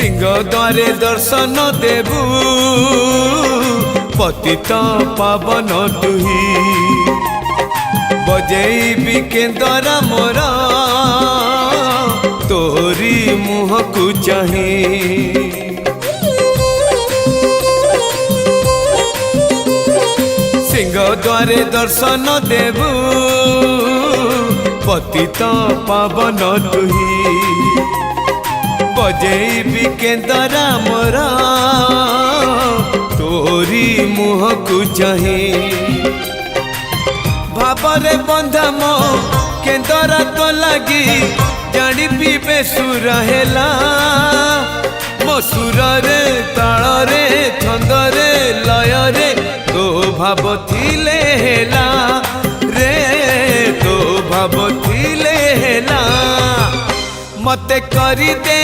सिंहद्वारे दर्शन देबू पतित पावन तुही बजेबी केंद्र मोर तोरी मुह को चाही सिंहद्वारे दर्शन देबू पतित पावन तुही बजेबी केंद्र मोर तोरी मुह को चाही भावरे बंधा मो केंद्र तो लगी जानी पीबे सुर हेला मो सुर रे ताल रे छंद रे लय रे तो भाव थिले हेला रे तो भाव थिले हेला मते करी दे।